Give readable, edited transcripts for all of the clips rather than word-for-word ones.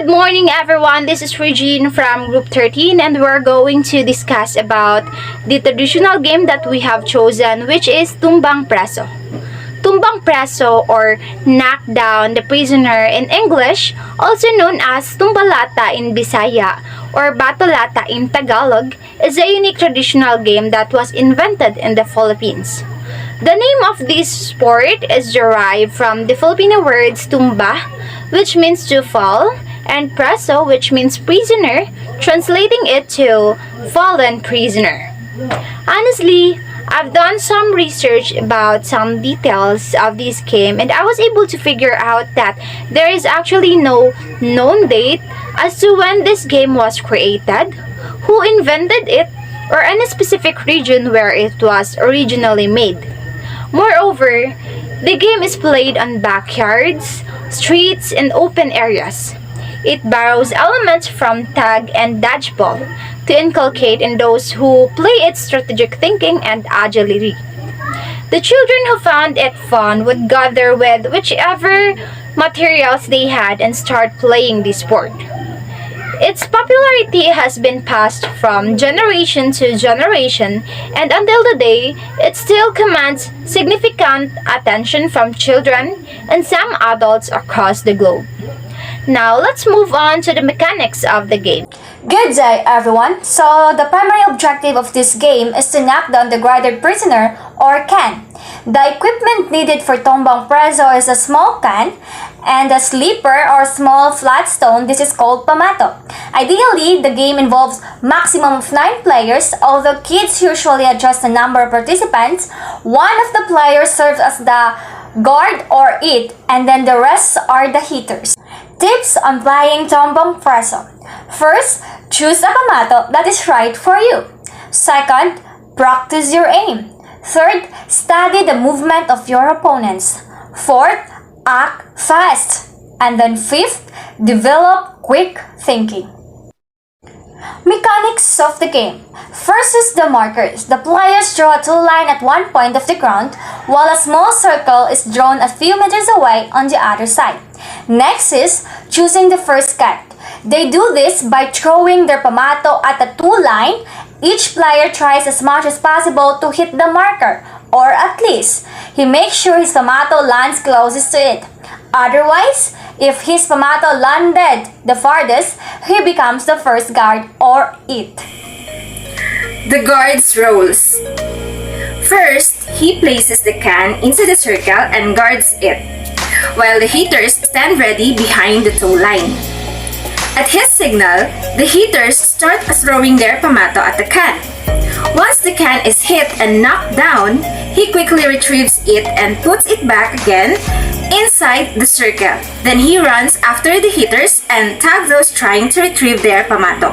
Good morning everyone, this is Regine from Group 13 and we're going to discuss about the traditional game that we have chosen, which is Tumbang Preso. Tumbang Preso or Knock Down the Prisoner in English, also known as Tumbalata in Bisaya or Batolata in Tagalog, is a unique traditional game that was invented in the Philippines. The name of this sport is derived from the Filipino words tumba, which means to fall, and preso, which means prisoner, translating it to fallen prisoner. Honestly, I've done some research about some details of this game and I was able to figure out that there is actually no known date as to when this game was created, who invented it, or any specific region where it was originally made. Moreover, the game is played on backyards, streets, and open areas. It borrows elements from tag and dodgeball to inculcate in those who play it strategic thinking and agility. The children who found it fun would gather with whichever materials they had and start playing the sport. Its popularity has been passed from generation to generation, and until today, it still commands significant attention from children and some adults across the globe. Now, let's move on to the mechanics of the game. Good day, everyone. So, the primary objective of this game is to knock down the guarded prisoner or can. The equipment needed for Tumbang Preso is a small can and a sleeper or small flat stone. This is called pamato. Ideally, the game involves maximum of 9 players, although kids usually adjust the number of participants. One of the players serves as the guard or it, and then the rest are the hitters. Tips on playing Tumbang Preso. First, choose a pamato that is right for you. Second, practice your aim. Third, study the movement of your opponents. Fourth, act fast. And then fifth, develop quick thinking. Mechanics of the game. First is the markers. The players draw a two line at one point of the ground, while a small circle is drawn a few meters away on the other side. Next is choosing the first cut. They do this by throwing their pamato at the two line. Each player tries as much as possible to hit the marker, or at least, he makes sure his pamato lands closest to it. Otherwise, if his pamato landed the farthest, he becomes the first guard or it. The guard's roles. First, he places the can into the circle and guards it, while the hitters stand ready behind the toe line. At his signal, the hitters start throwing their pamato at the can. Once the can is hit and knocked down, he quickly retrieves it and puts it back again inside the circle. Then he runs after the hitters and tags those trying to retrieve their pamato.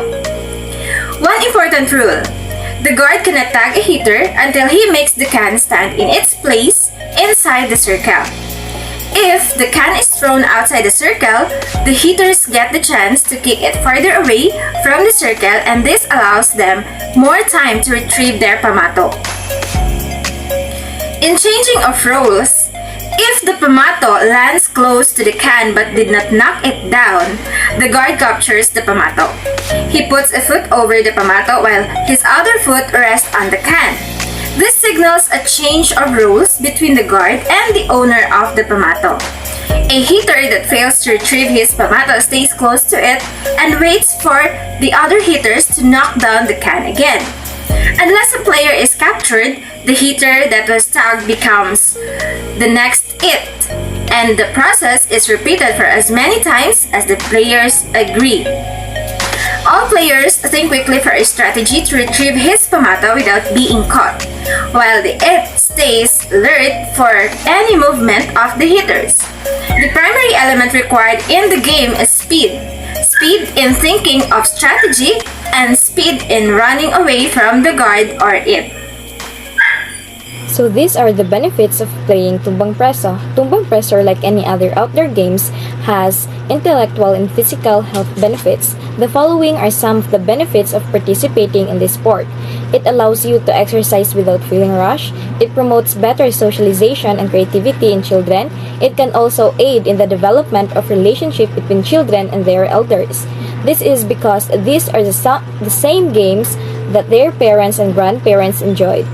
One important rule: the guard cannot tag a hitter until he makes the can stand in its place inside the circle. If the can is thrown outside the circle, the hitters get the chance to kick it farther away from the circle, and this allows them more time to retrieve their pamato. In changing of roles, if the pamato lands close to the can but did not knock it down, the guard captures the pamato. He puts a foot over the pamato while his other foot rests on the can. This signals a change of roles between the guard and the owner of the pamato. A hitter that fails to retrieve his pamato stays close to it and waits for the other hitters to knock down the can again. Unless a player is captured, the hitter that was tagged becomes the next it, and the process is repeated for as many times as the players agree. All players think quickly for a strategy to retrieve his pamato without being caught, while the it stays alert for any movement of the hitters. The primary element required in the game is speed. Speed in thinking of strategy and speed in running away from the guard or it. So these are the benefits of playing Tumbang Preso. Tumbang Preso, like any other outdoor games, has intellectual and physical health benefits. The following are some of the benefits of participating in this sport. It allows you to exercise without feeling rushed. It promotes better socialization and creativity in children. It can also aid in the development of relationship between children and their elders. This is because these are the same games that their parents and grandparents enjoyed.